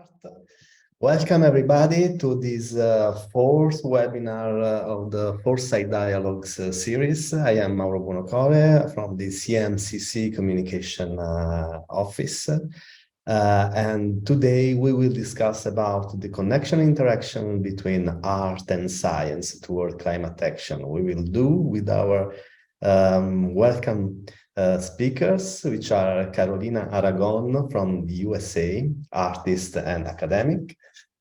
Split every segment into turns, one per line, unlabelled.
start. Welcome everybody to this fourth webinar of the Foresight Dialogues series. I am Mauro Buonocore from the CMCC Communication Office. And today we will discuss about the connection interaction between art and science toward climate action. We will do with our welcome speakers, which are Carolina Aragon from the USA, artist and academic,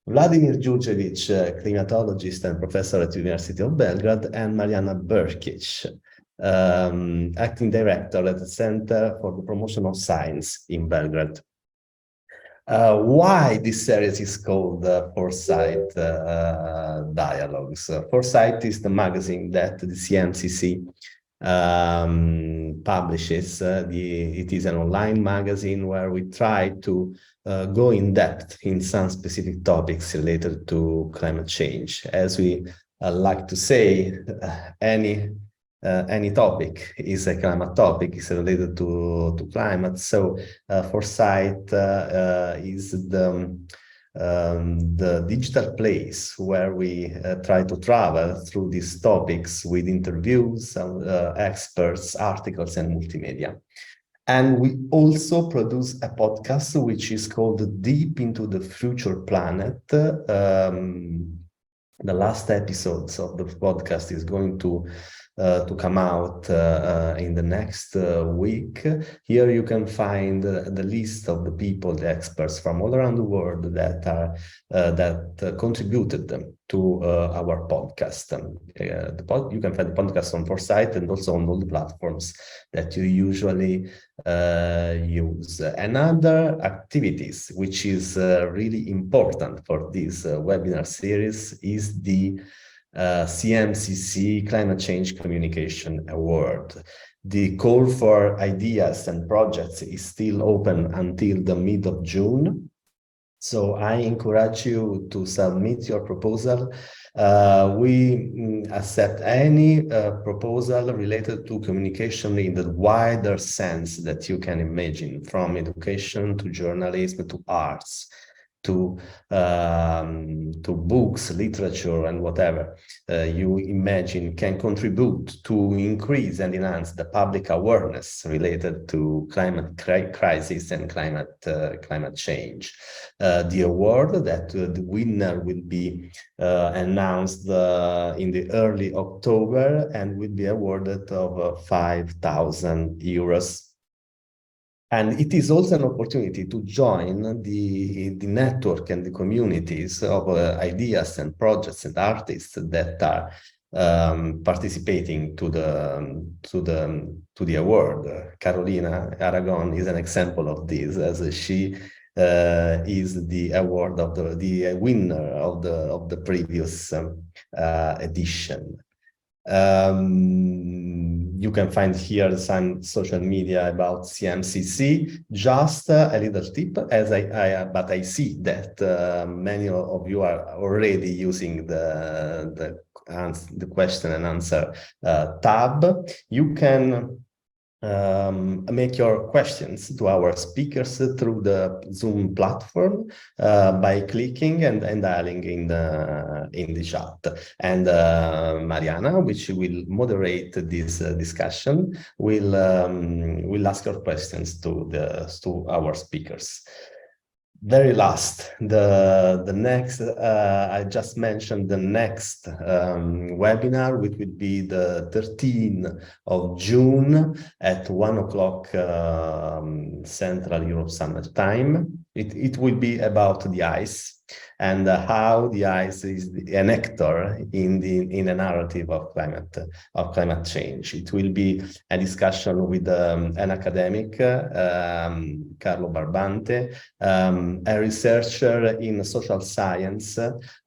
Vladimir Djurdjevic, climatologist and professor at the University of Belgrade, and Marjana Brkic, acting director at the Center for the Promotion of Science in Belgrade. Why this series is called Foresight Dialogues? Foresight is the magazine that the CMCC publishes. It is an online magazine where we try to go in depth in some specific topics related to climate change. As we like to say, any topic is a climate topic, is related to climate. So Foresight is the digital place where we try to travel through these topics with interviews, experts, articles, and multimedia. And we also produce a podcast which is called Deep into the Future Planet. The last episodes of the podcast is going to come out in the next week. Here you can find the list of the people, the experts from all around the world that are contributed to our podcast. You can find the podcast on Foresight and also on all the platforms that you usually use. Another activities which is really important for this webinar series is the CMCC Climate Change Communication Award. The call for ideas and projects is still open until the mid of June. So I encourage you to submit your proposal. We accept any proposal related to communication in the wider sense that you can imagine, from education to journalism to arts, to books, literature, and whatever you imagine can contribute to increase and enhance the public awareness related to climate crisis and climate change. The award that the winner will be announced in the early October and will be awarded of 5,000 euros. And it is also an opportunity to join the network and the communities of ideas and projects and artists that are participating to the award. Carolina Aragon is an example of this, as she is the award of the winner of the previous edition. You can find here some social media about CMCC. Just a little tip, but I see that many of you are already using the question and answer tab. You can make your questions to our speakers through the Zoom platform by clicking and dialing in the chat. And Marjana, which will moderate this discussion, will ask your questions to our speakers. Very last, the next, I just mentioned the next webinar, which will be the 13th of June at 1 o'clock Central Europe Summer Time. It will be about the ice and how the ice is an actor in a narrative of climate change. It will be a discussion with an academic, Carlo Barbante, a researcher in social science,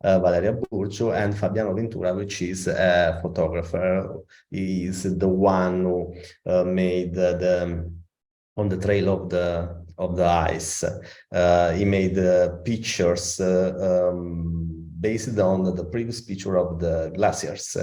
Valeria Burcio, and Fabiano Ventura, which is a photographer. He is the one who made on the trail of the ice. He made pictures based on the previous picture of the glaciers,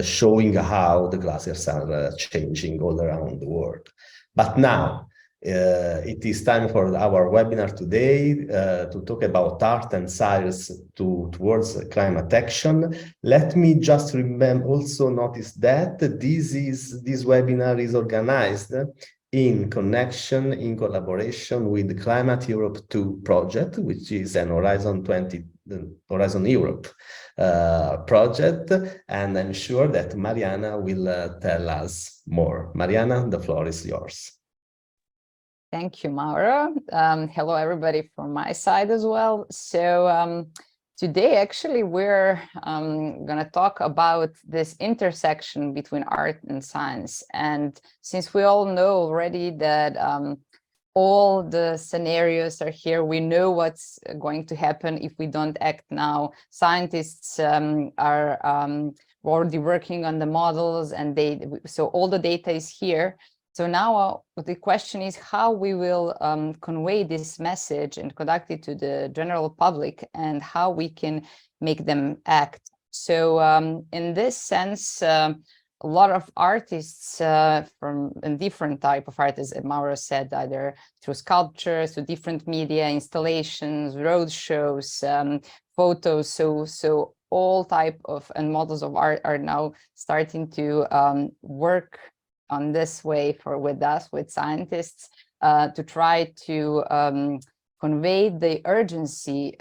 showing how the glaciers are changing all around the world. But now It is time for our webinar today to talk about art and science towards climate action. Let me just also notice that this webinar is organized in connection, in collaboration with the Climate Europe 2 project, which is an Horizon Europe project, and I'm sure that Marjana will tell us more. Marjana, the floor is yours.
Thank you, Mauro. Hello, everybody from my side as well. So today, actually, we're going to talk about this intersection between art and science. And since we all know already that all the scenarios are here, we know what's going to happen if we don't act now. Scientists are already working on the models, and so all the data is here. So now the question is how we will convey this message and conduct it to the general public, and how we can make them act. So in this sense, a lot of artists from a different type of artists, as Mauro said, either through sculptures, through different media, installations, roadshows, photos. So all type of and models of art are now starting to work on this way with us, with scientists, to try to convey the urgency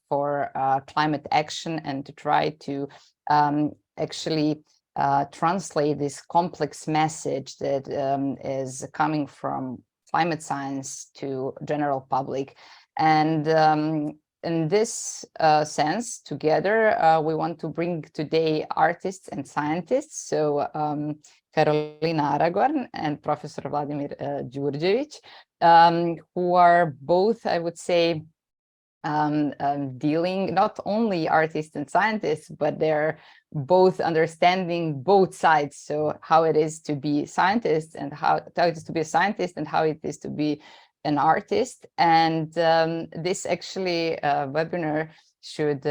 for climate action, and to try to actually translate this complex message that is coming from climate science to general public. And in this sense, together, we want to bring today artists and scientists. So Carolina Aragon and Professor Vladimir Djurdjevic, who are both, I would say, dealing not only artists and scientists, but they're both understanding both sides. So how it is to be scientists, and how it is to be a scientist, and how it is to be an artist. And this actually webinar should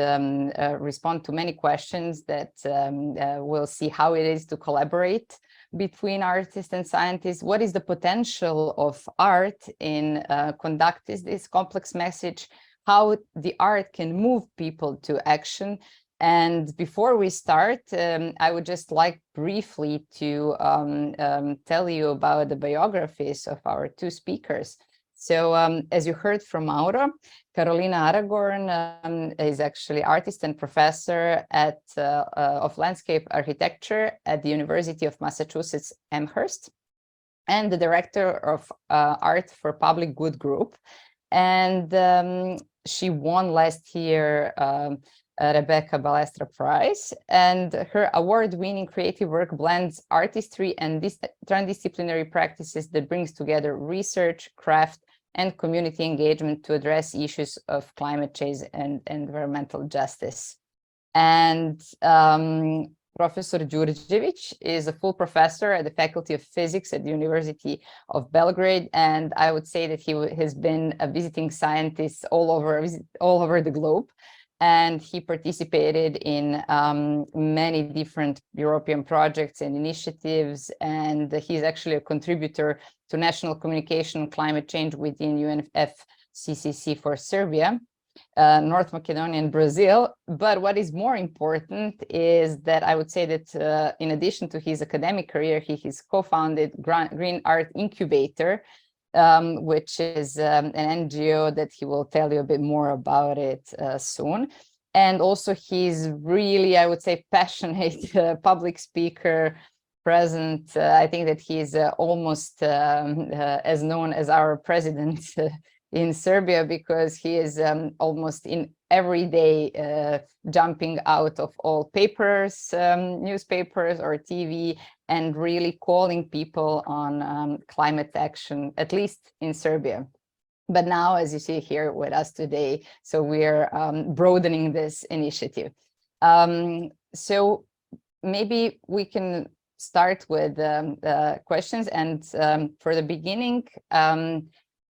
respond to many questions that we'll see how it is to collaborate between artists and scientists. What is the potential of art in conducting this complex message? How the art can move people to action? And before we start, I would just like briefly to tell you about the biographies of our two speakers. So as you heard from Mauro, Carolina Aragon is actually artist and professor of landscape architecture at the University of Massachusetts, Amherst, and the director of Art for Public Good Group. And she won last year Rebecca Balestra Prize, and her award-winning creative work blends artistry and transdisciplinary practices that brings together research, craft, and community engagement to address issues of climate change and environmental justice. And Professor Djurdjevic is a full professor at the Faculty of Physics at the University of Belgrade, and I would say that he has been a visiting scientist all over the globe. And he participated in many different European projects and initiatives, and he's actually a contributor to national communication on climate change within UNFCCC for Serbia, North Macedonia, and Brazil. But what is more important is that I would say that in addition to his academic career, he has co-founded Green Art Incubator, which is an NGO that he will tell you a bit more about it soon. And also he's really, I would say, passionate public speaker, present. I think that he's almost as known as our president in Serbia, because he is almost in every day jumping out of all papers, newspapers or TV, and really calling people on climate action, at least in Serbia. But now, as you see here with us today, so we're broadening this initiative. So maybe we can start with questions. And for the beginning,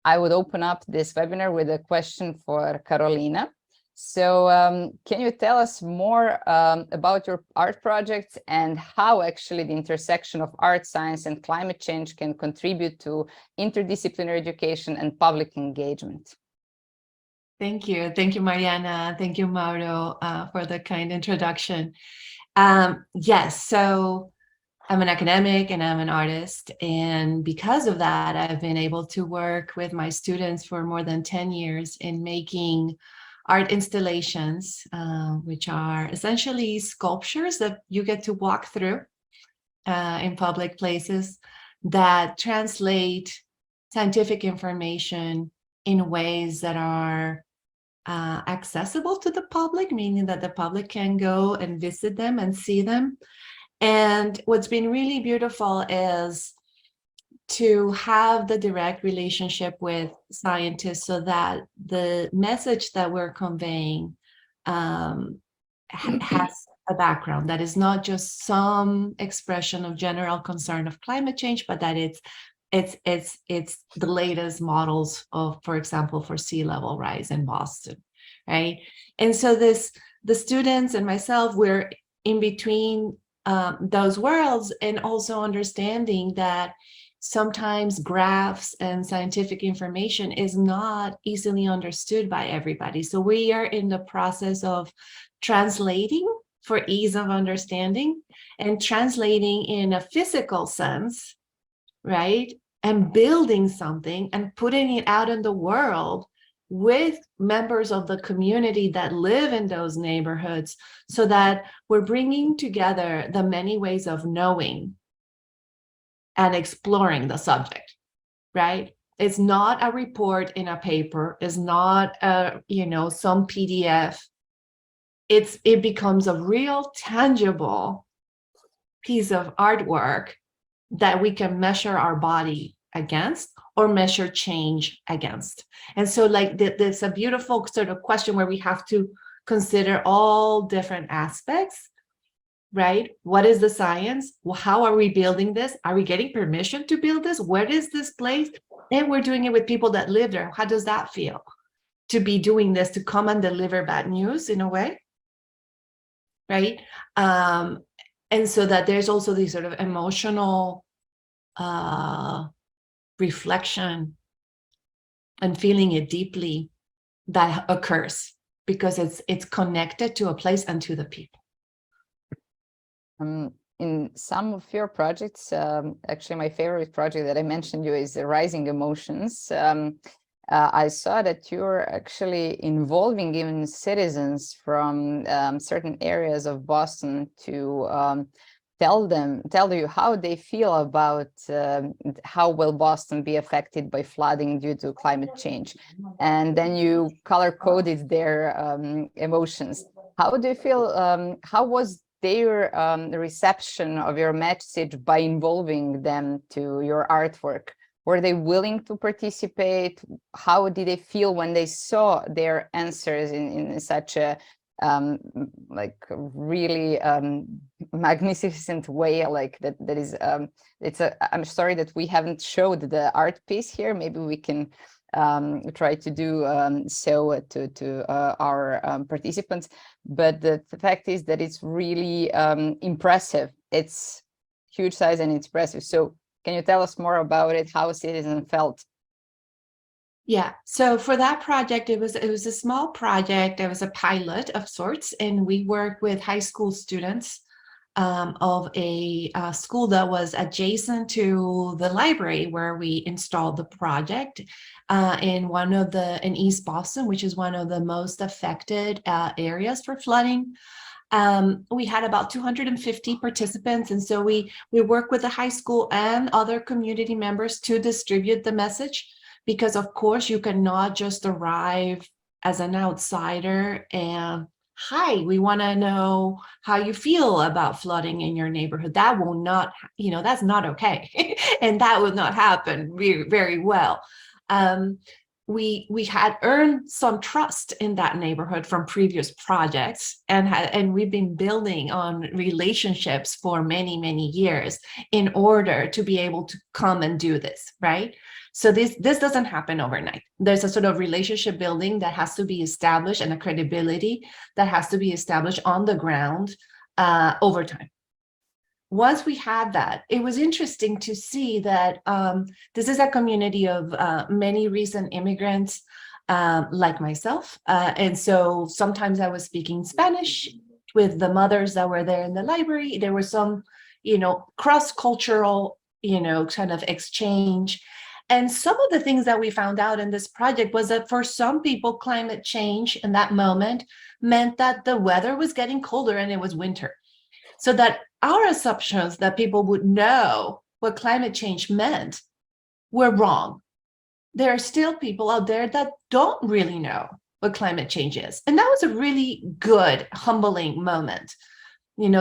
I would open up this webinar with a question for Carolina. So can you tell us more about your art projects and how actually the intersection of art, science, and climate change can contribute to interdisciplinary education and public engagement?
Thank you. Thank you, Marjana. Thank you, Mauro, for the kind introduction. Yes, so I'm an academic and I'm an artist. And because of that, I've been able to work with my students for more than 10 years in making art installations, which are essentially sculptures that you get to walk through in public places that translate scientific information in ways that are accessible to the public, meaning that the public can go and visit them and see them. And what's been really beautiful is to have the direct relationship with scientists so that the message that we're conveying has a background that is not just some expression of general concern of climate change, but that it's the latest models of, for example, for sea level rise in Boston, right? And so the students and myself, we're in between those worlds, and also understanding that sometimes graphs and scientific information is not easily understood by everybody. So we are in the process of translating for ease of understanding and translating in a physical sense, right? And building something and putting it out in the world with members of the community that live in those neighborhoods, so that we're bringing together the many ways of knowing and exploring the subject, right? It's not a report in a paper, it's not a, some PDF. It becomes a real tangible piece of artwork that we can measure our body against or measure change against. And so like there's a beautiful sort of question where we have to consider all different aspects, right? What is the science? Well, how are we building this? Are we getting permission to build this? Where is this place? And we're doing it with people that live there. How does that feel to be doing this, to come and deliver bad news in a way, right? And so that there's also this sort of emotional reflection and feeling it deeply that occurs because it's connected to a place and to the people.
In some of your projects, actually my favorite project that I mentioned you is the Rising Emotions. I saw that you're actually involving even citizens from certain areas of Boston to tell you how they feel about how will Boston be affected by flooding due to climate change. And then you color-coded their emotions. How do you feel, how was their reception of your message by involving them to your artwork? Were they willing to participate? How did they feel when they saw their answers in such a like really magnificent way, like that is I'm sorry that we haven't showed the art piece here. Maybe we can try to do so to our participants, but the fact is that it's really impressive. It's huge size and it's impressive. So can you tell us more about it, how citizens felt?
Yeah, so for that project, it was a small project. It was a pilot of sorts, and we worked with high school students of a school that was adjacent to the library where we installed the project in East Boston, which is one of the most affected areas for flooding. We had about 250 participants, and so we worked with the high school and other community members to distribute the message. Because of course you cannot just arrive as an outsider and, hi, we want to know how you feel about flooding in your neighborhood. That will not, that's not okay. And that would not happen very, very well. we had earned some trust in that neighborhood from previous projects, and we've been building on relationships for many years in order to be able to come and do this, right? So this doesn't happen overnight. There's a sort of relationship building that has to be established, and a credibility that has to be established on the ground over time. Once we had that, it was interesting to see that this is a community of many recent immigrants like myself. And so sometimes I was speaking Spanish with the mothers that were there in the library. There was some, cross-cultural, kind of exchange. And some of the things that we found out in this project was that for some people, climate change in that moment meant that the weather was getting colder and it was winter. So that our assumptions that people would know what climate change meant were wrong. There are still people out there that don't really know what climate change is. And that was a really good, humbling moment.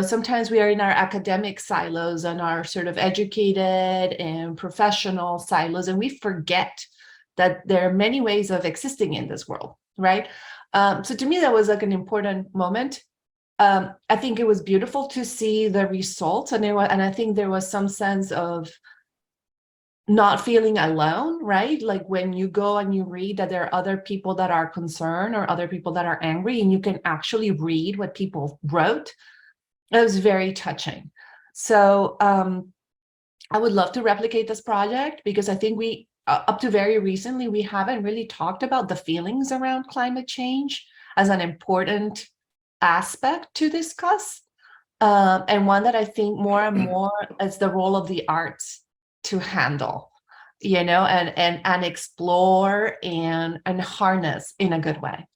Sometimes we are in our academic silos and our sort of educated and professional silos, and we forget that there are many ways of existing in this world, right? So to me, that was like an important moment. I think it was beautiful to see the results, and I think there was some sense of not feeling alone, right? Like when you go and you read that there are other people that are concerned or other people that are angry, and you can actually read what people wrote. It was very touching. So I would love to replicate this project, because I think we, up to very recently, we haven't really talked about the feelings around climate change as an important aspect to discuss, and one that I think more and more is the role of the arts to handle, and explore and harness in a good way.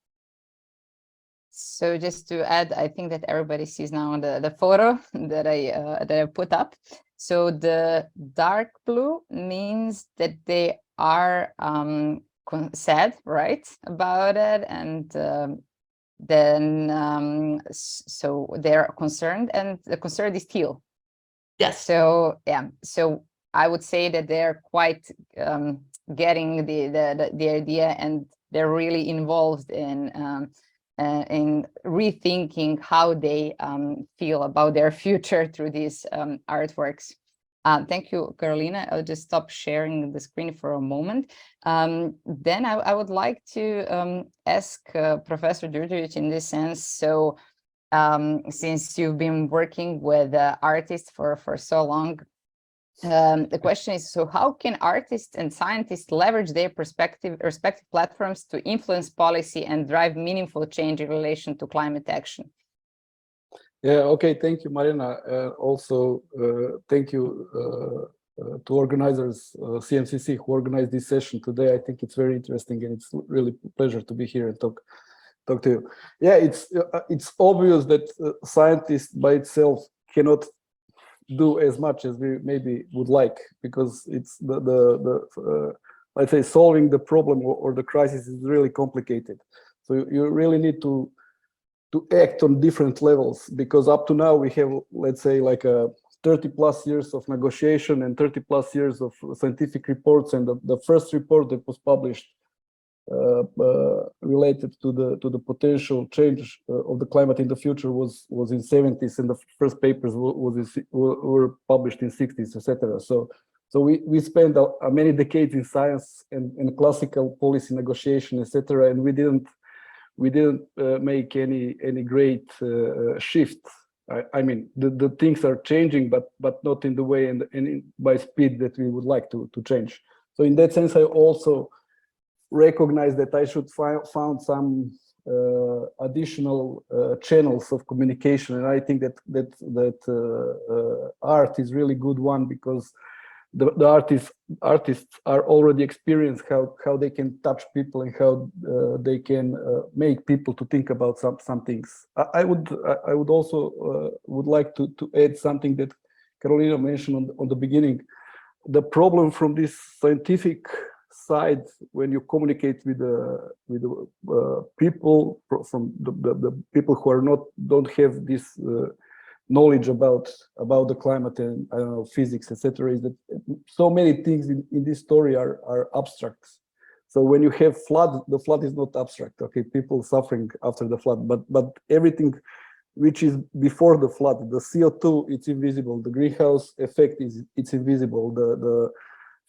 So just to add, I think that everybody sees now the photo that I put up. So the dark blue means that they are sad, right, about it, and then so they're concerned, and the concern is teal.
Yes.
So yeah, so I would say that they're quite getting the idea, and they're really involved in rethinking how they feel about their future through these artworks. Thank you, Carolina. I'll just stop sharing the screen for a moment. Then I would like to ask Professor Djurdjevic in this sense. So since you've been working with artists for so long, the question is, so how can artists and scientists leverage their respective platforms to influence policy and drive meaningful change in relation to climate action?
Yeah, okay, thank you, Marjana. Also, thank you to organizers, CMCC, who organized this session today. I think it's very interesting, and it's really a pleasure to be here and talk to you. Yeah, it's obvious that scientists by itself cannot do as much as we maybe would like, because it's let's say solving the problem or the crisis is really complicated. So you really need to act on different levels, because up to now we have, let's say, like 30+ years of negotiation and 30+ years of scientific reports, and the first report that was published related to the potential change of the climate in the future was in 70s, and the first papers were published in 60s, etc. So we spent many decades in science and classical policy negotiation, etc., and we didn't make any great shift. I mean, the things are changing, but not in the way and by speed that we would like to change. So in that sense, I also recognize that I should found some additional channels of communication, and I think that art is really good one, because the artists are already experienced how they can touch people and how they can make people to think about some things. I would also would like to add something that Carolina mentioned on the beginning. The problem from this scientific side, when you communicate with the people, from the people who are don't have this knowledge about the climate and, I don't know, physics, etc., is that so many things in this story are abstract. So when you have flood, the flood is not abstract. Okay, people suffering after the flood, but everything which is before the flood, the CO2, it's invisible. The greenhouse effect it's invisible. The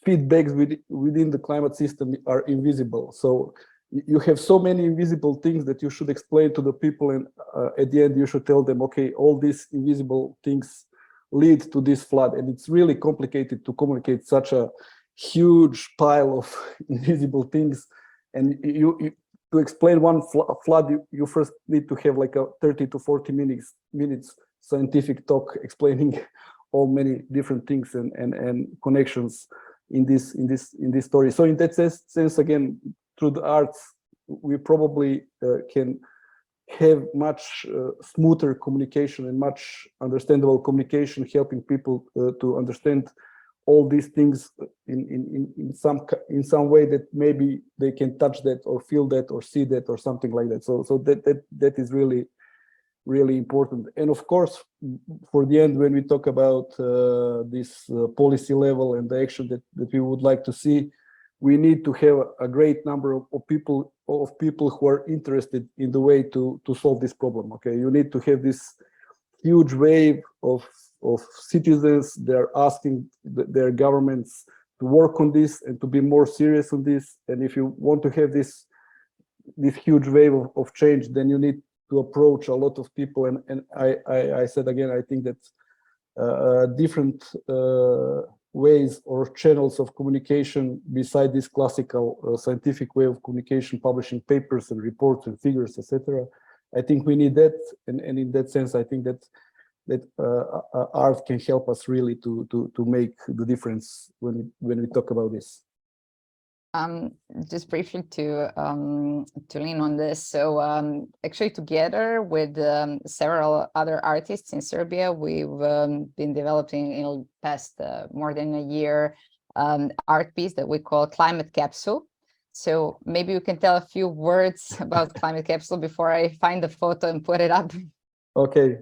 feedbacks within the climate system are invisible. So you have so many invisible things that you should explain to the people, and at the end you should tell them, okay, all these invisible things lead to this flood, and it's really complicated to communicate such a huge pile of invisible things. And you to explain one flood, you first need to have like a 30 to 40 minutes scientific talk explaining all many different things and connections in this story. So in that sense, again, through the arts, we probably can have much smoother communication and much understandable communication, helping people to understand all these things in some way that maybe they can touch that or feel that or see that or something like that. So that is really important. And of course, for the end, when we talk about this policy level and the action that we would like to see, we need to have a great number of people who are interested in the way to solve this problem. Okay, you need to have this huge wave of citizens. They're asking their governments to work on this and to be more serious on this. And if you want to have this huge wave of change, then you need to approach a lot of people. And I said again, I think that different ways or channels of communication beside this classical scientific way of communication, publishing papers and reports and figures, etc. I think we need that, and in that sense, I think that art can help us really to make the difference when we talk about this.
Just briefly to lean on this. So actually, together with several other artists in Serbia, we've been developing in the past more than a year art piece that we call Climate Capsule. So maybe you can tell a few words about Climate Capsule before I find the photo and put it up.
Okay.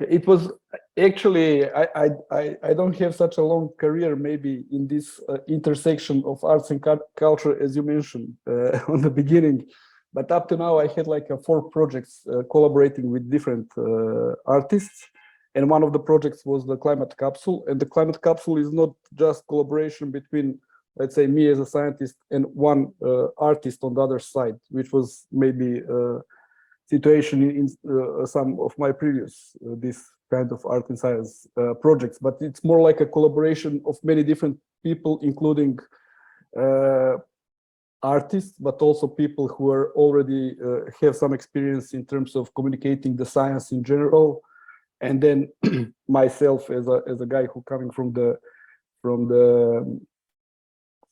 It was actually, I don't have such a long career maybe in this intersection of arts and culture, as you mentioned on the beginning, but up to now I had like 4 projects collaborating with different artists, and one of the projects was the Climate Capsule. And the Climate Capsule is not just collaboration between, let's say, me as a scientist and one artist on the other side, which was maybe situation in some of my previous this kind of art and science projects, but it's more like a collaboration of many different people, including artists, but also people who are already have some experience in terms of communicating the science in general, and then myself as a guy who coming from the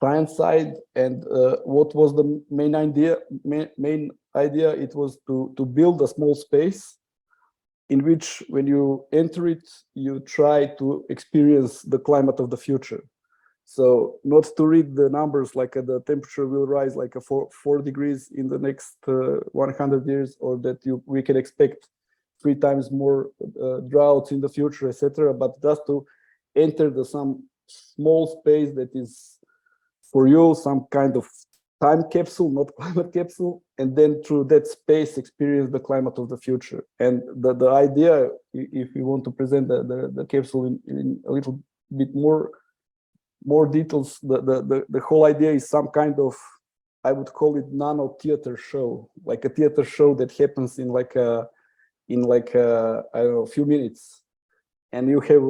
science side. And what was the main idea? It was to build a small space in which, when you enter it, you try to experience the climate of the future. So not to read the numbers like the temperature will rise like 4 degrees in the next 100 years, or that we can expect 3 times more droughts in the future, etc. But just to enter some small space that is for you some kind of time capsule, not climate capsule, and then through that space experience the climate of the future. And the idea, if you want to present the capsule in a little bit more details, the whole idea is some kind of, I would call it, nano theater show, like a theater show that happens in like I don't know, a few minutes. And you have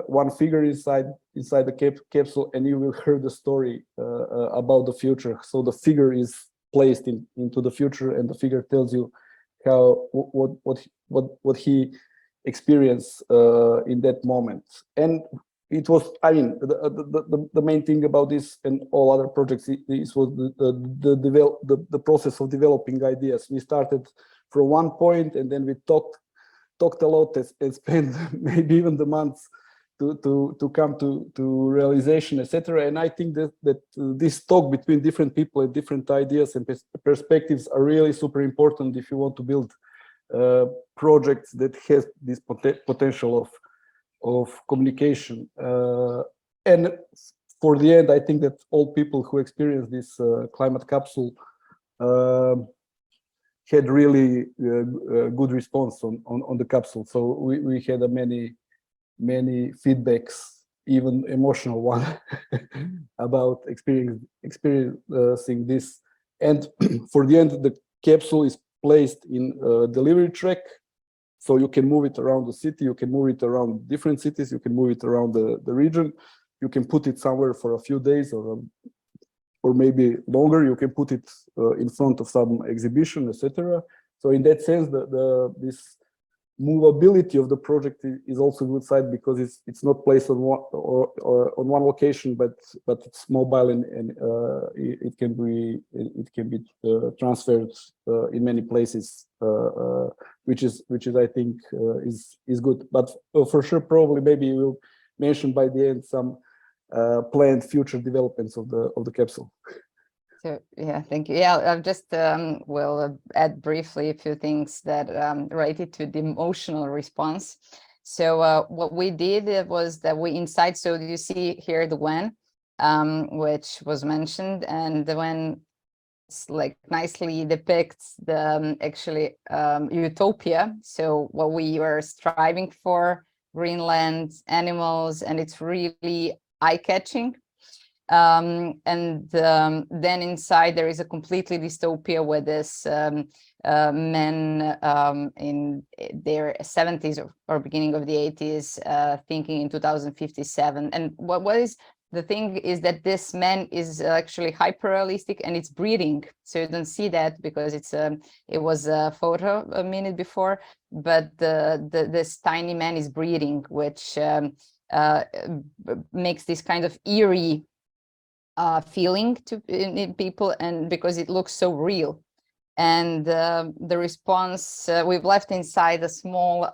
one figure inside the capsule, and you will hear the story about the future. So the figure is placed into the future, and the figure tells you how what he experienced in that moment. And it was, I mean, the main thing about this and all other projects, this was the process of developing ideas. We started from one point, and then we talked a lot and spent maybe even the months to come to realization, etc. And I think that this talk between different people and different ideas and perspectives are really super important if you want to build projects that has this potential of communication. And for the end, I think that all people who experience this climate capsule had really good response on the capsule. So we had many feedbacks, even emotional one, about experiencing this. And for the end, the capsule is placed in a delivery track, so you can move it around the city, you can move it around different cities, you can move it around the region, you can put it somewhere for a few days or maybe longer. You can put it in front of some exhibition, etc. So in that sense, this movability of the project is also a good side, because it's not placed on one location, but it's mobile, and it can be transferred in many places, which is I think is good. But for sure, probably maybe we'll mention by the end some planned future developments of the capsule.
So yeah, thank you. Yeah, I've just will add briefly a few things that related to the emotional response. So what we did was that we inside. So you see here the when, which was mentioned, and the when like nicely depicts the actually utopia. So what we were striving for, Greenland, animals, and it's really eye-catching. And then inside there is a completely dystopia where this men in their 70s or beginning of the 80s thinking in 2057. And what is the thing is that this man is actually hyper-realistic, and it's breeding. So you don't see that because it was a photo a minute before, but this tiny man is breeding, which makes this kind of eerie feeling in people, and because it looks so real. And the response, we've left inside a small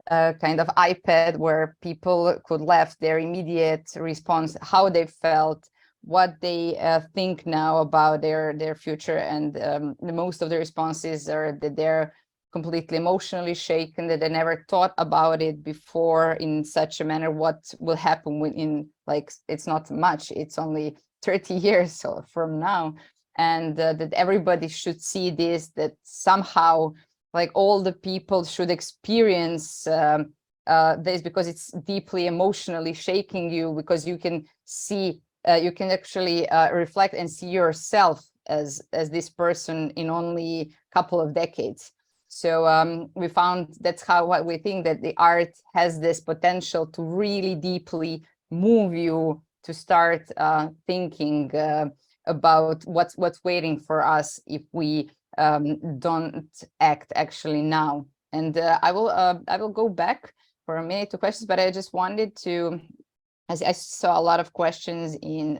kind of iPad where people could left their immediate response, how they felt, what they think now about their future. And the most of the responses are that they're completely emotionally shaken, that they never thought about it before in such a manner, what will happen within, like, it's not much, it's only 30 years from now. And that everybody should see this, that somehow, like, all the people should experience this, because it's deeply emotionally shaking you, because you can see, you can actually reflect and see yourself as this person in only a couple of decades. So we found what we think, that the art has this potential to really deeply move you to start thinking about what's waiting for us if we don't act actually now. And I will go back for a minute to questions, but I just wanted to, as I saw a lot of questions in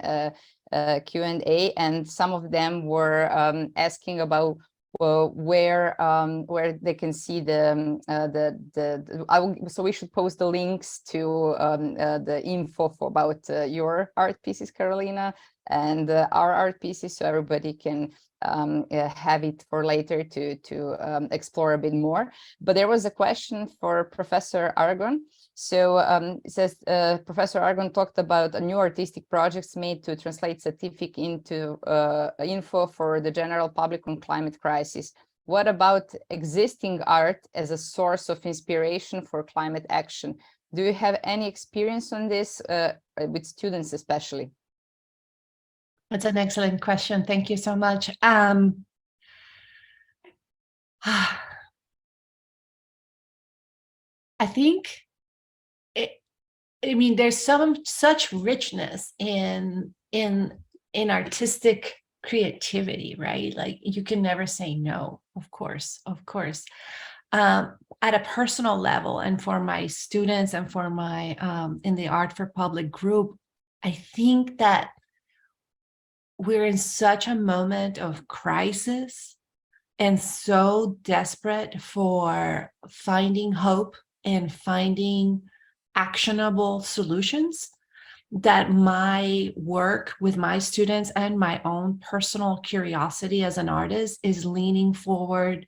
Q&A, and some of them were asking about where they can see so we should post the links to the info about your art pieces, Carolina, and our art pieces, so everybody can have it for later to explore a bit more. But there was a question for Professor Aragon. So it says, Professor Aragon talked about a new artistic projects made to translate scientific into info for the general public on climate crisis. What about existing art as a source of inspiration for climate action? Do you have any experience on this with students especially?
That's an excellent question. Thank you so much. I think, I mean, there's such richness in artistic creativity, right? Like, you can never say no, of course. At a personal level, and for my students and for my in the Art for Public group, I think that we're in such a moment of crisis and so desperate for finding hope and finding actionable solutions, that my work with my students and my own personal curiosity as an artist is leaning forward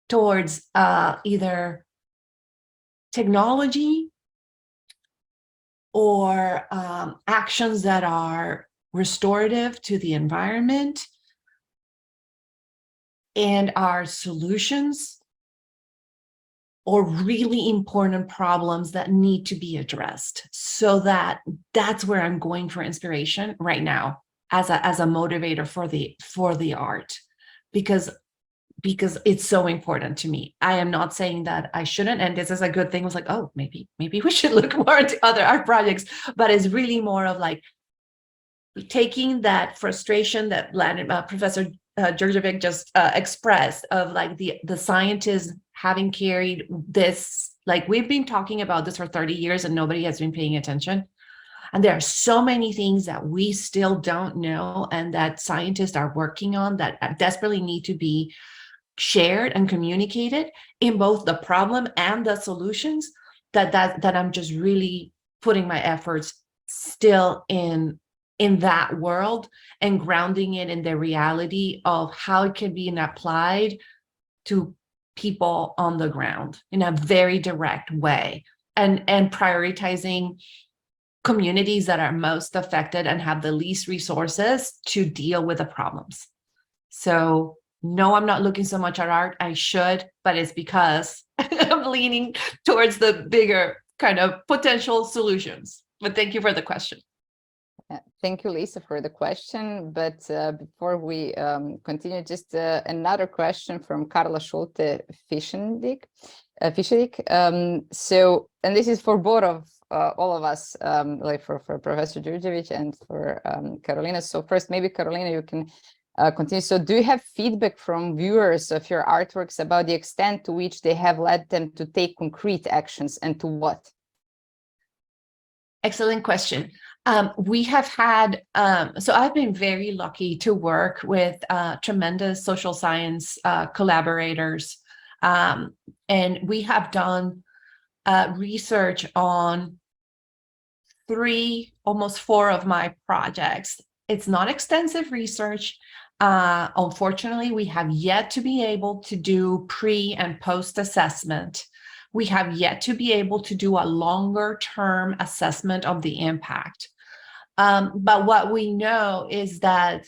towards either technology or actions that are restorative to the environment, and are solutions or really important problems that need to be addressed. So that's where I'm going for inspiration right now as a motivator for the art, because it's so important to me. I am not saying that I shouldn't, and this is a good thing. It was like, oh, maybe we should look more into other art projects, but it's really more of like taking that frustration that Professor Djurdjevic just expressed of like the scientists having carried this, like we've been talking about this for 30 years and nobody has been paying attention. And there are so many things that we still don't know and that scientists are working on that desperately need to be shared and communicated in both the problem and the solutions, that I'm just really putting my efforts still in that world and grounding it in the reality of how it can be applied to people on the ground in a very direct way, and prioritizing communities that are most affected and have the least resources to deal with the problems. So no, I'm not looking so much at art. I should, but it's because I'm leaning towards the bigger kind of potential solutions. But thank you for the question.
Thank you, Lisa, for the question. But before we continue, just another question from Carla Schulte-Fischendick. So, and this is for both of all of us, like for Professor Djurdjevic and for Carolina. So first, maybe Carolina, you can continue. So do you have feedback from viewers of your artworks about the extent to which they have led them to take concrete actions, and to what?
Excellent question. We have had, so I've been very lucky to work with tremendous social science collaborators. And we have done research on almost 4 of my projects. It's not extensive research. Unfortunately, we have yet to be able to do pre and post assessment. We have yet to be able to do a longer term assessment of the impact. But what we know is that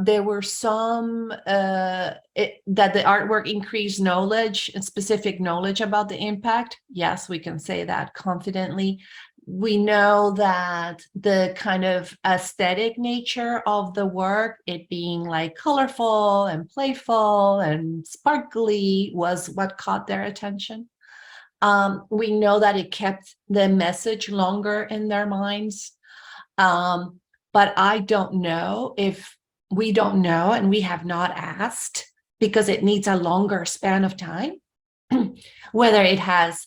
there were some, that the artwork increased knowledge and specific knowledge about the impact. Yes, we can say that confidently. We know that the kind of aesthetic nature of the work, it being like colorful and playful and sparkly, was what caught their attention. We know that it kept the message longer in their minds. But I don't know if we don't know, and we have not asked because it needs a longer span of time, whether it has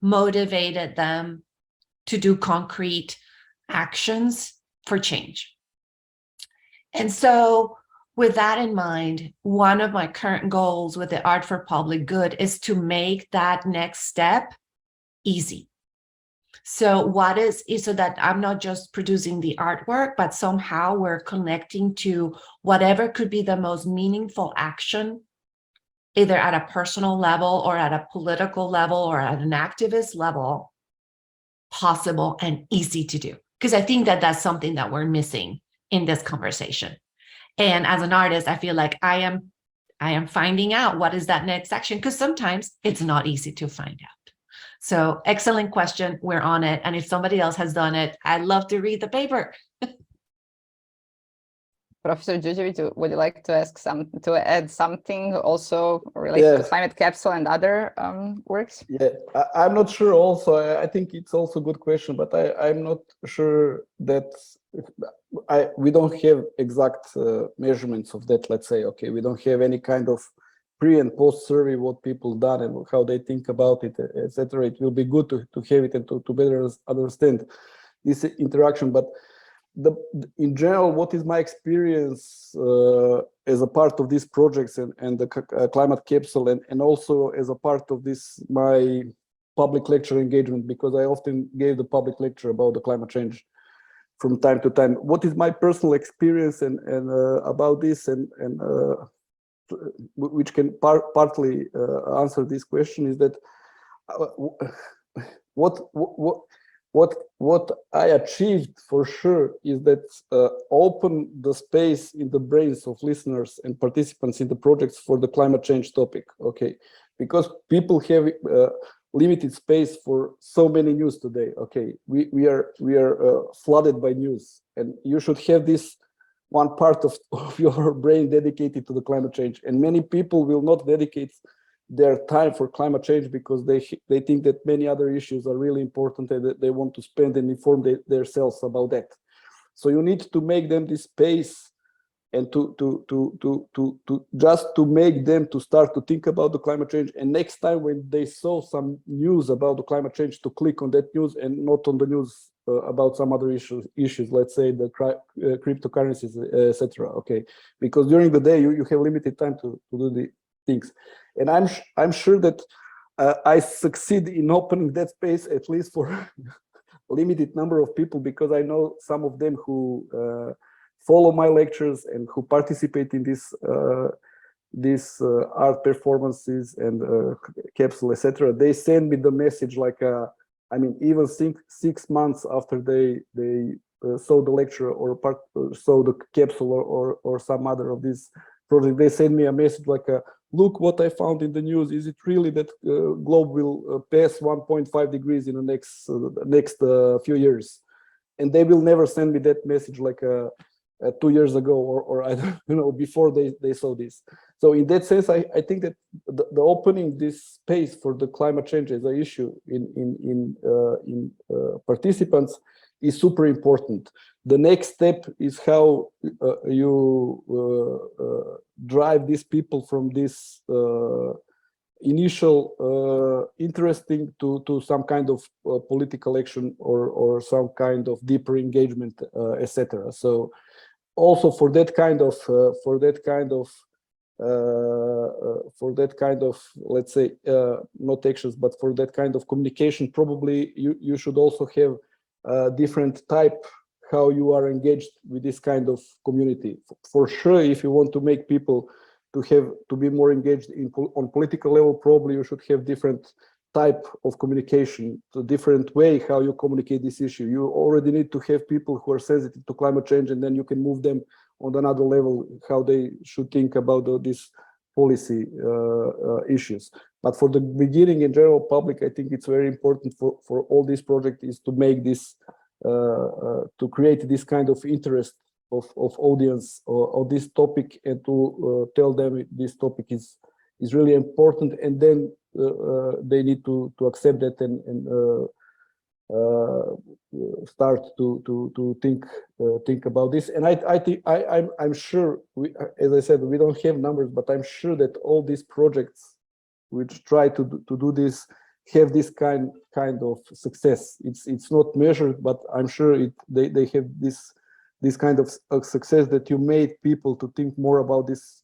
motivated them to do concrete actions for change. And so with that in mind, one of my current goals with the Art for Public Good is to make that next step easy. So so that I'm not just producing the artwork, but somehow we're connecting to whatever could be the most meaningful action, either at a personal level or at a political level or at an activist level, possible and easy to do. Because I think that that's something that we're missing in this conversation. And as an artist, I feel like I am finding out what is that next action, because sometimes it's not easy to find out. So excellent question. We're on it. And if somebody else has done it, I'd love to read the paper.
Professor Djurdjevic, would you like to add something also related to Climate Capsule and other works?
Yeah, I'm not sure also. I think it's also a good question, but I'm not sure that we don't have exact measurements of that, let's say. Okay, we don't have any kind of pre and post survey, what people done and how they think about it, etc. It will be good to have it and to better understand this interaction. But in general, what is my experience as a part of these projects and the climate capsule, and also as a part of this my public lecture engagement, because I often gave the public lecture about the climate change from time to time. What is my personal experience and about this, and which can partly answer this question, is that what what I achieved for sure is that open the space in the brains of listeners and participants in the projects for the climate change topic. Okay, because people have limited space for so many news today. Okay, we are flooded by news, and you should have this one part of your brain dedicated to the climate change. And many people will not dedicate their time for climate change because they think that many other issues are really important and that they want to spend and inform themselves about that. So you need to make them this space and to just to make them to start to think about the climate change. And next time when they saw some news about the climate change, to click on that news and not on the news about some other issues, let's say the cryptocurrencies, etc. Okay, because during the day you have limited time to do the things. And I'm sure that I succeed in opening that space, at least for a limited number of people, because I know some of them who follow my lectures and who participate in these art performances and Capsule, etc. They send me the message like, I mean, even 6 months after they saw the lecture or saw the Capsule or some other of these projects, they send me a message like, look what I found in the news. Is it really that globe will pass 1.5 degrees in the next few years? And they will never send me that message like 2 years ago or I don't know, before they saw this. So in that sense, I think that the opening this space for the climate change as an issue in participants is super important. The next step is how you drive these people from this initial interesting to some kind of political action or some kind of deeper engagement, etc. So also for that kind of let's say not actions, but for that kind of communication, probably you should also have different type how you are engaged with this kind of community. For sure, if you want to make people to be more engaged on political level, probably you should have different type of communication, the different way how you communicate this issue. You already need to have people who are sensitive to climate change, and then you can move them on another level how they should think about these policy issues. But for the beginning and general public, I think it's very important for all these projects is to make this to create this kind of interest of audience of this topic, and to tell them this topic is really important, and then they need to accept that and start to think about this. And I think I'm sure, as I said, we don't have numbers, but I'm sure that all these projects which try to do this have this kind of success. It's not measured, but I'm sure they have this kind of success, that you made people to think more about these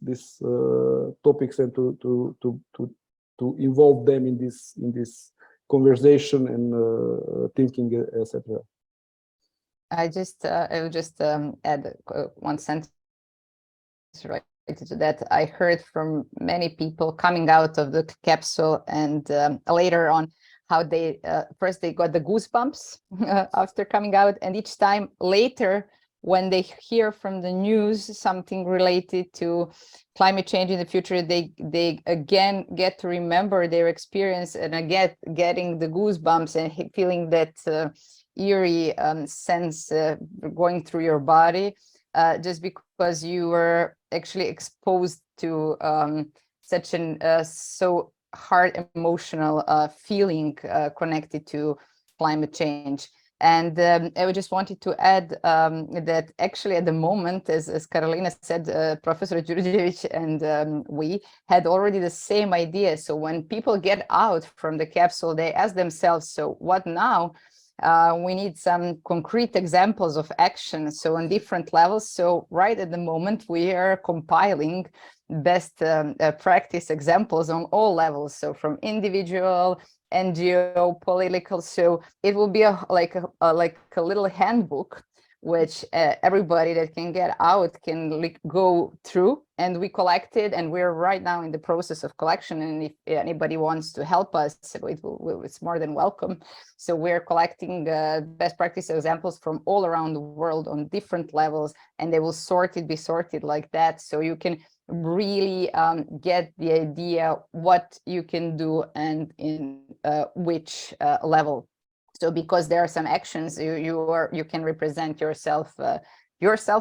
topics and to involve them in this conversation and thinking, etc.
I will just add one sentence right to that. I heard from many people coming out of the capsule and later on how they first they got the goosebumps after coming out, and each time later when they hear from the news something related to climate change in the future, they again get to remember their experience and again getting the goosebumps and feeling that eerie sense going through your body, just because you were actually exposed to such an so hard emotional feeling connected to climate change. And I just wanted to add that actually at the moment, as Carolina said, Professor Djurdjevic and we had already the same idea. So when people get out from the capsule, they ask themselves, so what now? We need some concrete examples of action, so on different levels. So right at the moment, we are compiling best practice examples on all levels. So from individual, NGO, political. So it will be like a little handbook which everybody that can get out can go through, and we collected, and we're right now in the process of collection, and if anybody wants to help us, it's more than welcome. So we're collecting best practice examples from all around the world on different levels, and they will be sorted like that, so you can really get the idea what you can do and in which level. So because there are some actions you can represent yourself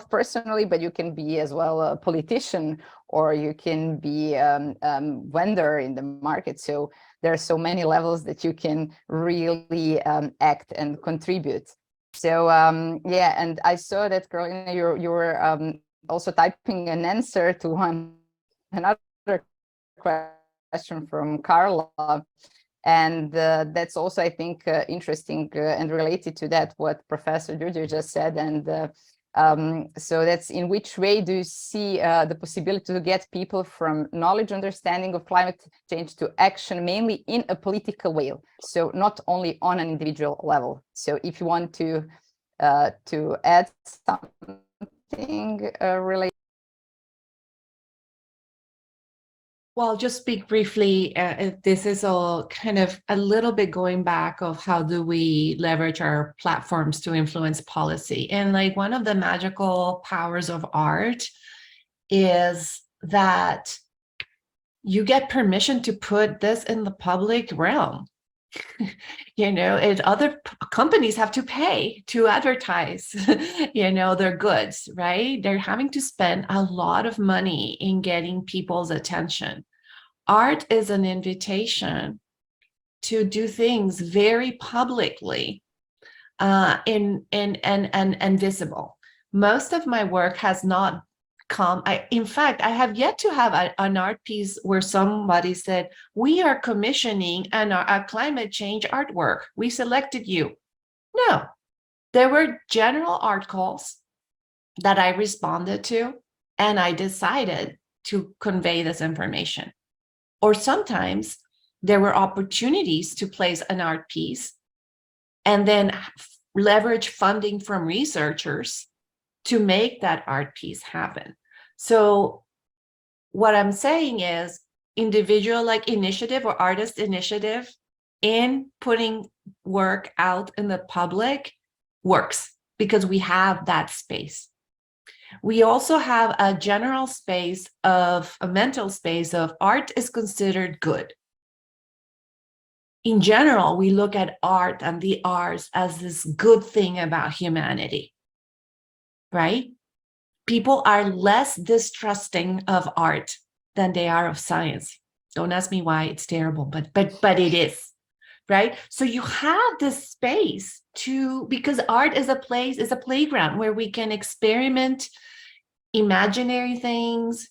personally, but you can be as well a politician, or you can be vendor in the market. So there are so many levels that you can really act and contribute. So yeah, and I saw that, Carolina, you were also typing an answer to another question from Carla. And that's also, I think, interesting and related to that, what Professor Djurdjevic just said. And so that's, in which way do you see the possibility to get people from knowledge, understanding of climate change to action, mainly in a political way? So not only on an individual level. So if you want to add something related.
Well, just speak briefly. This is all kind of a little bit going back of how do we leverage our platforms to influence policy. And like one of the magical powers of art is that you get permission to put this in the public realm. You know, other companies have to pay to advertise, you know, their goods, right? They're having to spend a lot of money in getting people's attention. Art is an invitation to do things very publicly and visible. Most of my work has not come. In fact, I have yet to have an art piece where somebody said, we are commissioning a climate change artwork. We selected you. No, there were general art calls that I responded to, and I decided to convey this information. Or sometimes there were opportunities to place an art piece and then leverage funding from researchers to make that art piece happen. So what I'm saying is individual like initiative or artist initiative in putting work out in the public works because we have that space. We also have a general space of a mental space of art is considered good. In general, we look at art and the arts as this good thing about humanity, right? People are less distrusting of art than they are of science. Don't ask me why, it's terrible, but it is, right? So you have this space because art is a place, is a playground where we can experiment imaginary things,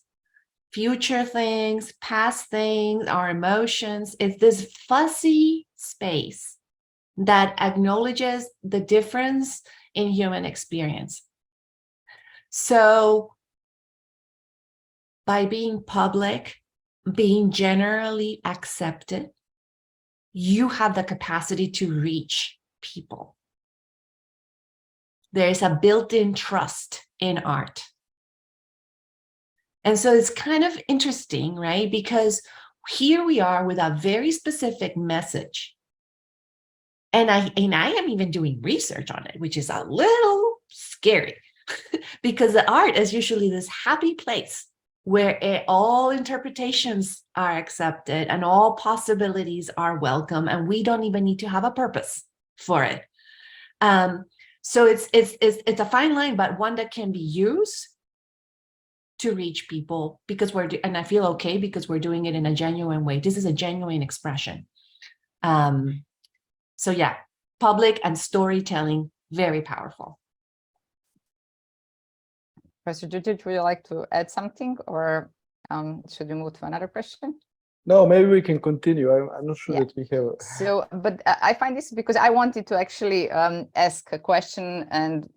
future things, past things, our emotions. It's this fuzzy space that acknowledges the difference in human experience. So by being public, being generally accepted, you have the capacity to reach people. There is a built-in trust in art. And so it's kind of interesting, right? Because here we are with a very specific message. And I am even doing research on it, which is a little scary because the art is usually this happy place where all interpretations are accepted and all possibilities are welcome, and we don't even need to have a purpose for it. So it's a fine line, but one that can be used to reach people because and I feel okay because we're doing it in a genuine way. This is a genuine expression. So yeah, public and storytelling, very powerful.
Professor Djurdjevic, would you like to add something, or should we move to another question?
No, maybe we can continue. I'm not sure that we have.
So, but I find this because I wanted to actually ask a question, and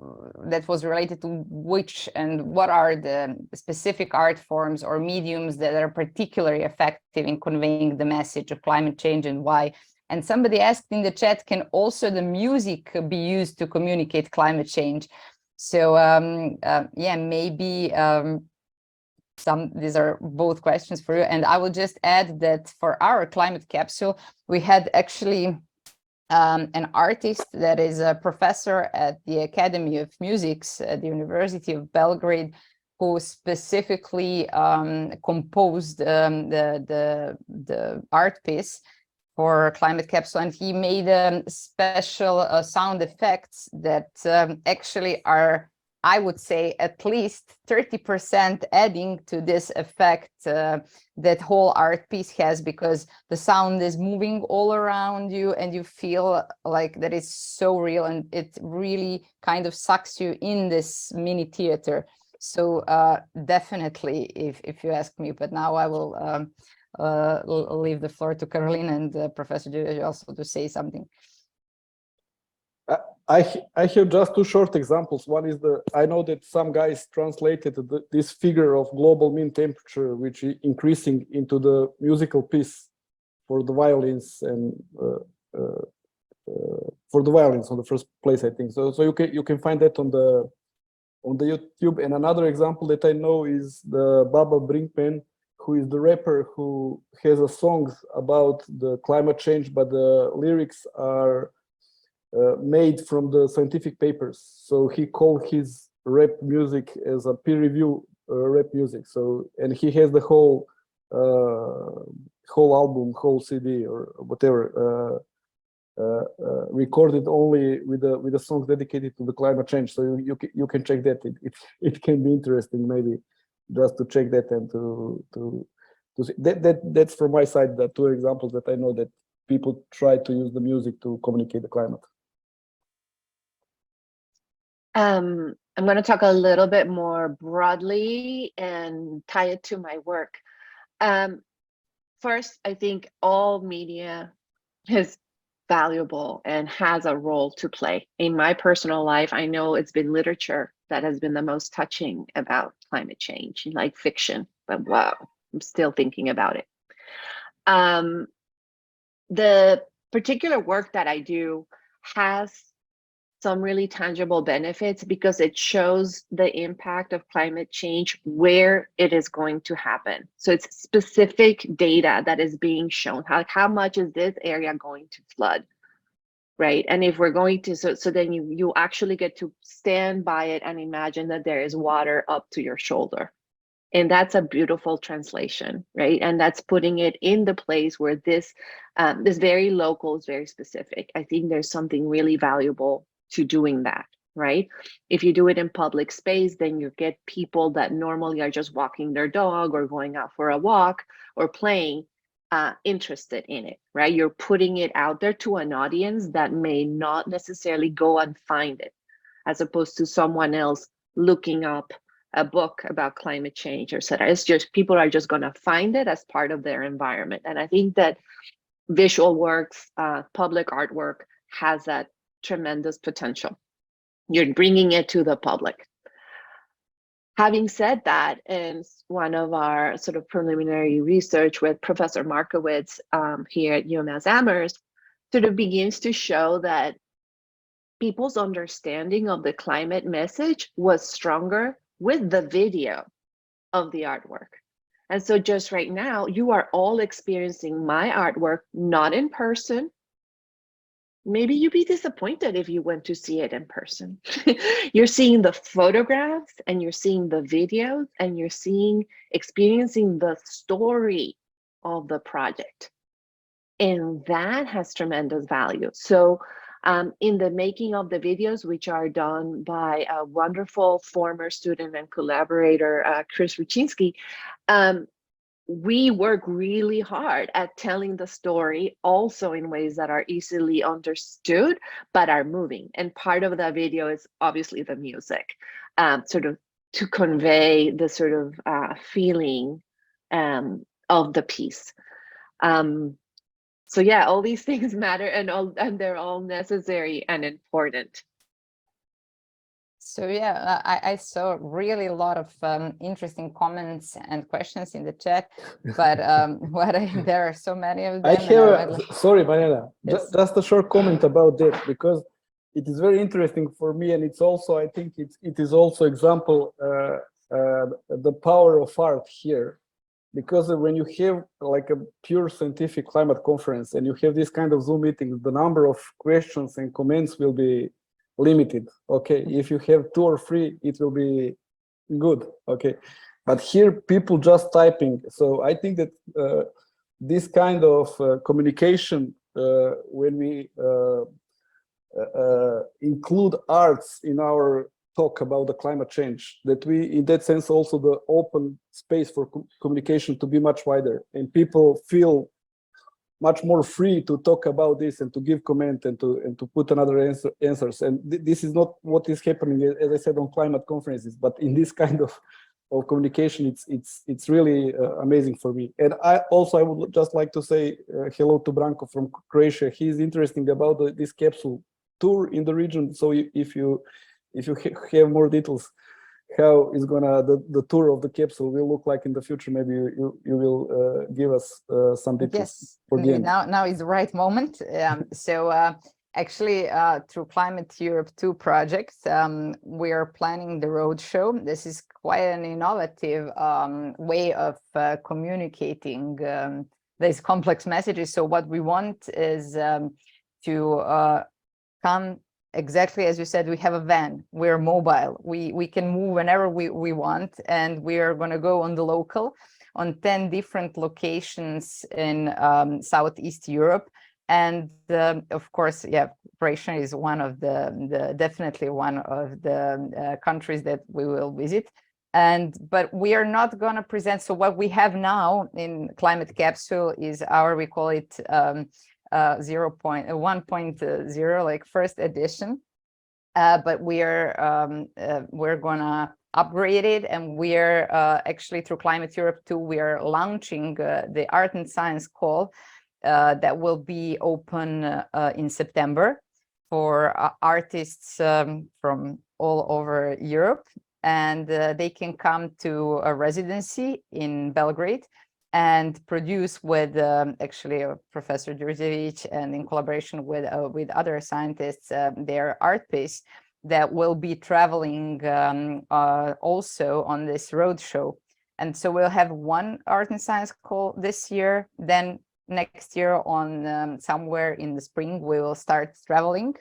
that was related to which and what are the specific art forms or mediums that are particularly effective in conveying the message of climate change and why. And somebody asked in the chat, can also the music be used to communicate climate change? So yeah, maybe these are both questions for you. And I will just add that for our climate capsule, we had actually an artist that is a professor at the Academy of Music at the University of Belgrade, who specifically composed the art piece for climate capsule, and he made special sound effects that actually are, I would say, at least 30% adding to this effect that whole art piece has, because the sound is moving all around you and you feel like that is so real, and it really kind of sucks you in this mini theater. So definitely, if you ask me, but now I will leave the floor to Caroline and Professor Djurdjevic also to say something.
I have just two short examples. One is I know that some guys translated this figure of global mean temperature, which is increasing, into the musical piece for the violins and for the violins on the first place, I think. So you can find that on the YouTube. And another example that I know is the Baba Brinkman, who is the rapper who has a songs about the climate change, but the lyrics are made from the scientific papers. So he called his rap music as a peer review rap music. So, and he has the whole album, whole CD or whatever, recorded only with the songs dedicated to the climate change. So you can check that. It can be interesting, maybe, just to check that and to see. That's from my side the two examples that I know that people try to use the music to communicate the climate.
I'm going to talk a little bit more broadly and tie it to my work. First, I think all media is valuable and has a role to play. In my personal life, I know it's been literature that has been the most touching about climate change, like fiction, but wow, I'm still thinking about it. The particular work that I do has some really tangible benefits because it shows the impact of climate change where it is going to happen. So it's specific data that is being shown. How much is this area going to flood, right? And if we're going to, so then you actually get to stand by it and imagine that there is water up to your shoulder. And that's a beautiful translation, right? And that's putting it in the place where this very local is very specific. I think there's something really valuable to doing that, right? If you do it in public space, then you get people that normally are just walking their dog or going out for a walk or playing interested in it, right? You're putting it out there to an audience that may not necessarily go and find it, as opposed to someone else looking up a book about climate change or etc. It's just people are just going to find it as part of their environment. And I think that visual works, public artwork has that tremendous potential. You're bringing it to the public. Having said that, in one of our sort of preliminary research with Professor Markowitz here at UMass Amherst sort of begins to show that people's understanding of the climate message was stronger with the video of the artwork. And so just right now, you are all experiencing my artwork, not in person. Maybe you'd be disappointed if you went to see it in person. You're seeing the photographs and you're seeing the videos and you're experiencing the story of the project. And that has tremendous value. So in the making of the videos, which are done by a wonderful former student and collaborator, Chris Ruczynski, we work really hard at telling the story also in ways that are easily understood, but are moving. And part of that video is obviously the music, sort of to convey the sort of feeling of the piece. So yeah, all these things matter and they're all necessary and important.
So yeah, I saw really a lot of interesting comments and questions in the chat, but there are so many of them.
Sorry, Marjana,
Yes.
just a short comment about that, because it is very interesting for me, and it's also, I think it is also example the power of art here, because when you have like a pure scientific climate conference and you have this kind of Zoom meetings, the number of questions and comments will be limited. Okay, if you have 2 or 3, it will be good. Okay, but here people just typing. So I think that this kind of communication, when we include arts in our talk about the climate change, that we, in that sense, also the open space for communication to be much wider, and people feel much more free to talk about this and to give comment and to put another answers. And this is not what is happening, as I said, on climate conferences, but in this kind of communication, it's really amazing for me. And I would just like to say hello to Branko from Croatia. He's interesting about this capsule tour in the region. So if you have more details how is gonna the tour of the capsule will look like in the future, maybe you will give us some details.
Yes,
for the end.
now is the right moment. Actually, through Climate Europe 2 project, we are planning the roadshow. This is quite an innovative way of communicating these complex messages. So what we want is to come exactly as you said. We have a van, we're mobile, we can move whenever we want, and we are going to go on the local on 10 different locations in Southeast Europe. And of course, yeah, Croatia is one of the definitely one of the countries that we will visit. But we are not going to present. So what we have now in Climate Capsule is we call it 1.0, like first edition. But we're gonna upgrade it, and we're actually through Climate Europe 2, we are launching the Art and Science call that will be open in September for artists from all over Europe, and they can come to a residency in Belgrade and produce with actually Professor Djurdjevic, and in collaboration with other scientists, their art piece that will be traveling also on this roadshow. And so we'll have one art and science call this year. Then next year, on somewhere in the spring, we will start traveling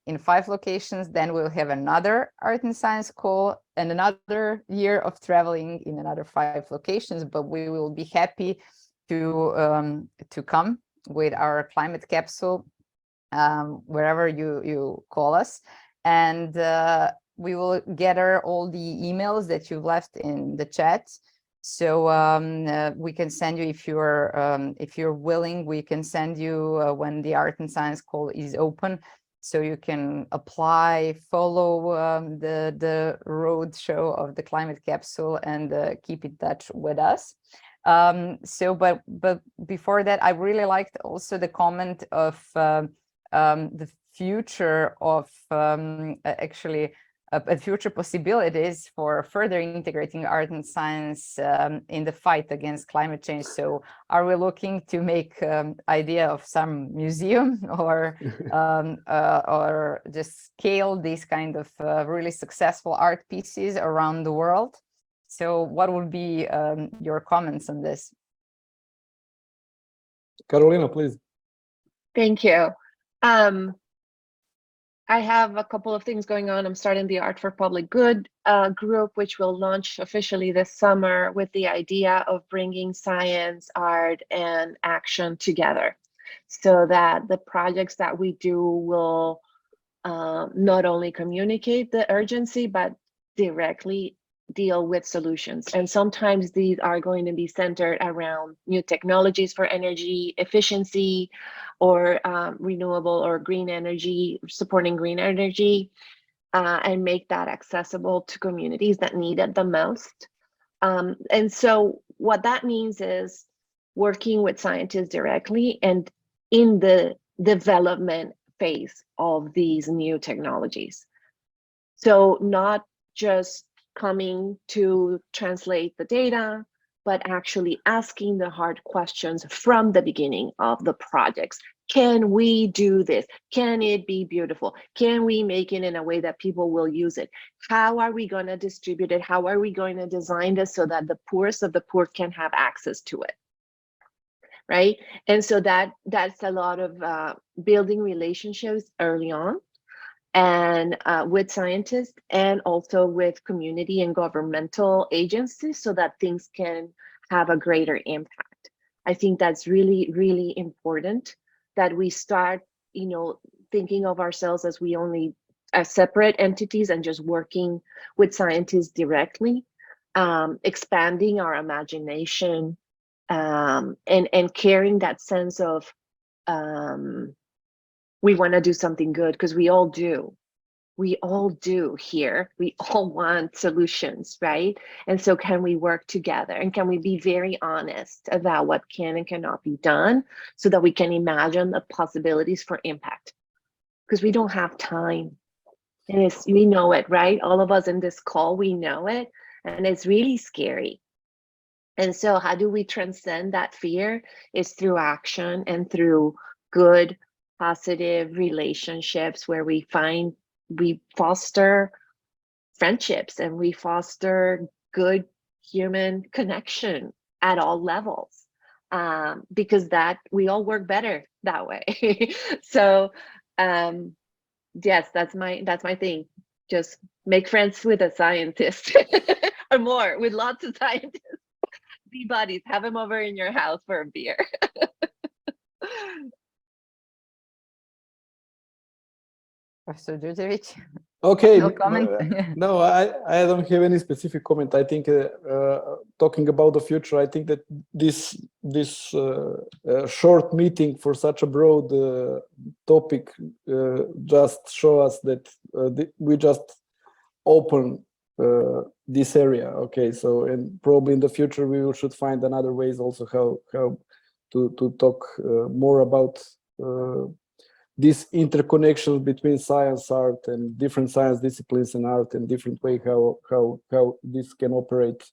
in 5 locations. Then we'll have another art and science call and another year of traveling in another 5 locations. But we will be happy to come with our climate capsule wherever you call us, and we will gather all the emails that you left in the chat. So we can send you, if you're willing, we can send you when the art and science call is open. So you can apply, follow the road show of the climate capsule, and keep in touch with us. But before that, I really liked also the comment of the future of actually future possibilities for further integrating art and science in the fight against climate change. So are we looking to make idea of some museum or just scale these kind of really successful art pieces around the world? So what would be your comments on this?
Carolina, please.
Thank you. I have a couple of things going on. I'm starting the Art for Public Good group, which will launch officially this summer, with the idea of bringing science, art, and action together, so that the projects that we do will not only communicate the urgency, but directly deal with solutions. And sometimes these are going to be centered around new technologies for energy efficiency, or renewable or green energy, supporting green energy, and make that accessible to communities that need it the most. And so what that means is working with scientists directly and in the development phase of these new technologies. So not just coming to translate the data, but actually asking the hard questions from the beginning of the projects. Can we do this? Can it be beautiful? Can we make it in a way that people will use it? How are we going to distribute it? How are we going to design this so that the poorest of the poor can have access to it? Right? And so that's a lot of building relationships early on, and with scientists, and also with community and governmental agencies, so that things can have a greater impact. I think that's really, really important, that we start, thinking of ourselves as separate entities and just working with scientists directly, expanding our imagination, and carrying that sense of we want to do something good, because we all do. We all do here. We all want solutions, right? And so can we work together, and can we be very honest about what can and cannot be done, so that we can imagine the possibilities for impact? Because we don't have time. And we know it, right? All of us in this call, we know it. And it's really scary. And so how do we transcend that fear? Is through action and through good, positive relationships, where we foster friendships and we foster good human connection at all levels, because that we all work better that way. So yes, that's my thing. Just make friends with a scientist or more, with lots of scientists. Be buddies, have them over in your house for a beer.
Professor Djurdjevic.
Okay.
No comment?
No, I don't have any specific comment. I think talking about the future, I think that this short meeting for such a broad topic just show us that we just open this area. Okay, so, and probably in the future we should find another ways also how to talk more about these interconnections between science, art, and different science disciplines and art, and different way how this can operate.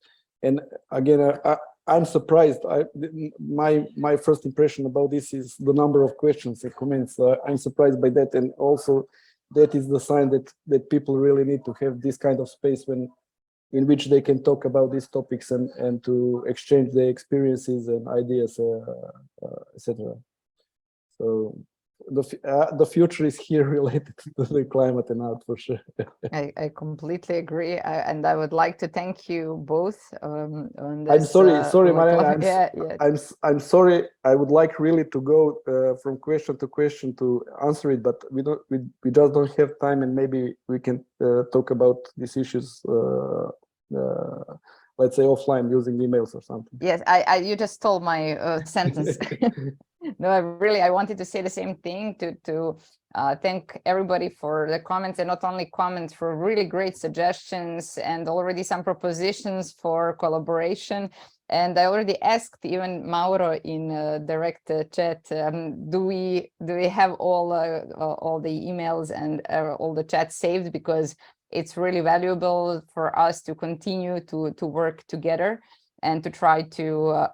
And again, I'm surprised. My first impression about this is the number of questions and comments. I'm surprised by that, and also that is the sign that people really need to have this kind of space in which they can talk about these topics and to exchange their experiences and ideas, etc. So the future is here related to the climate and art, for sure.
I completely agree, and I would like to thank you both on this.
I'm sorry, Marjana.
Yeah.
I'm sorry. I would like really to go from question to question to answer it, but we just don't have time, and maybe we can talk about these issues. Let's say offline, using emails or something.
Yes, you just stole my sentence. No, I wanted to say the same thing, to thank everybody for the comments, and not only comments, for really great suggestions and already some propositions for collaboration. And I already asked even Mauro in direct chat, do we have all the emails and all the chats saved, because it's really valuable for us to continue to work together and to try to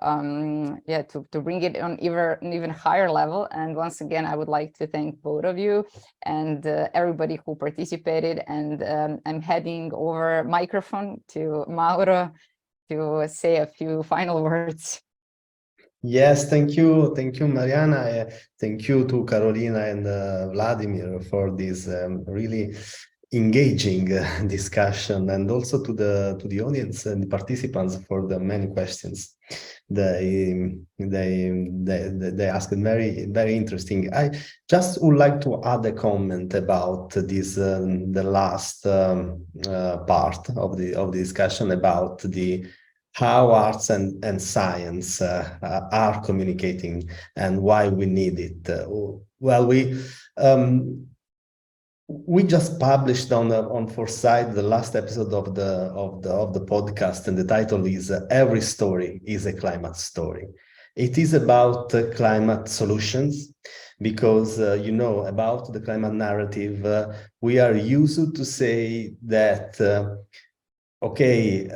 bring it on an even higher level. And once again, I would like to thank both of you and everybody who participated. And I'm heading over microphone to Mauro to say a few final words.
Yes, thank you, Marjana. Thank you to Carolina and Vladimir for this really engaging discussion, and also to the audience and the participants for the many questions they asked. Very, very interesting. I just would like to add a comment about this the last part of the discussion about how arts and science are communicating and why we need it. Well, we just published on Foresight the last episode of the podcast, and the title is "Every Story is a Climate Story." It is about climate solutions, because about the climate narrative, we are used to say that okay,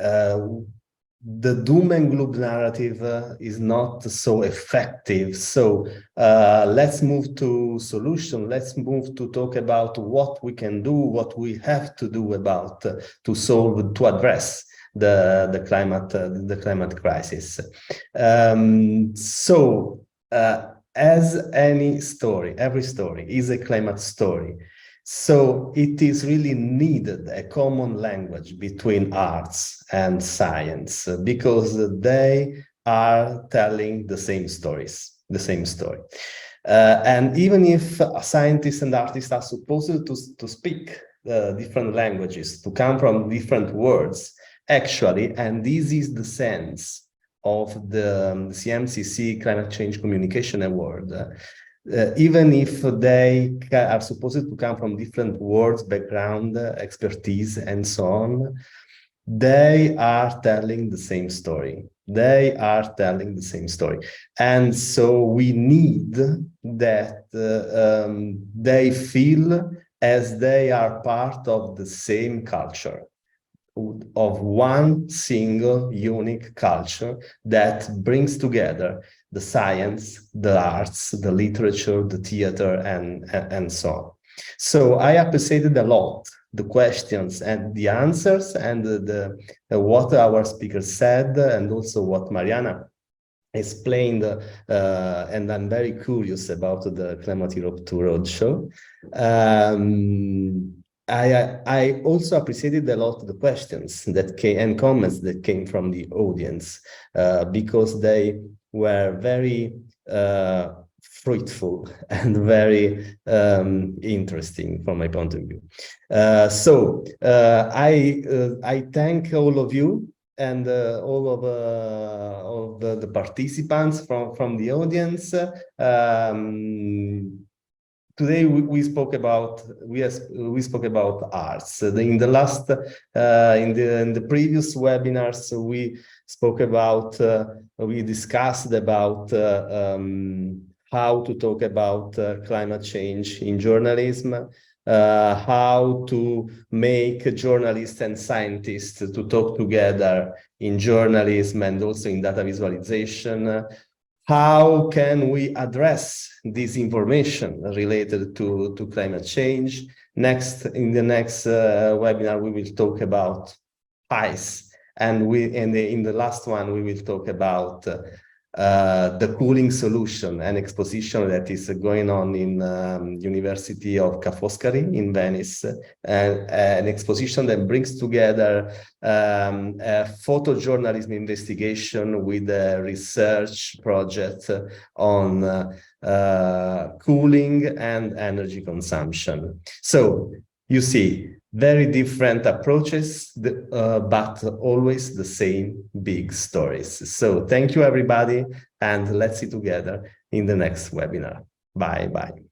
the doom and gloom narrative is not so effective. So let's move to solution. Let's move to talk about what we can do, what we have to do about to solve, to address the climate crisis. As any story, every story is a climate story. So it is really needed a common language between arts and science, because they are telling the same stories, the same story. And even if scientists and artists are supposed to speak different languages, to come from different words, actually, and this is the sense of the CMCC Climate Change Communication Award, even if they are supposed to come from different words, background, expertise, and so on, they are telling the same story. They are telling the same story. And so we need that they feel as they are part of the same culture, of one single unique culture that brings together the science, the arts, the literature, the theater, and so on. So I appreciated a lot the questions and the answers, and what our speaker said, and also what Marjana explained, and I'm very curious about the Climate Europe 2 Roadshow. I also appreciated a lot the questions that came and comments that came from the audience, because they were very fruitful and very interesting from my point of view. I thank all of you and all of the participants from the audience. Today we spoke about arts. In the last in the previous webinars we spoke about we discussed about how to talk about climate change in journalism, how to make journalists and scientists to talk together in journalism and also in data visualization. How can we address this information related to climate change? In the next webinar, we will talk about ice, and in the last one, we will talk about the cooling solution, an exposition that is going on in University of Ca' Foscari in Venice, an exposition that brings together a photojournalism investigation with a research project on cooling and energy consumption. So you see, very different approaches, but always the same big stories. So thank you, everybody, and let's see together in the next webinar. Bye-bye.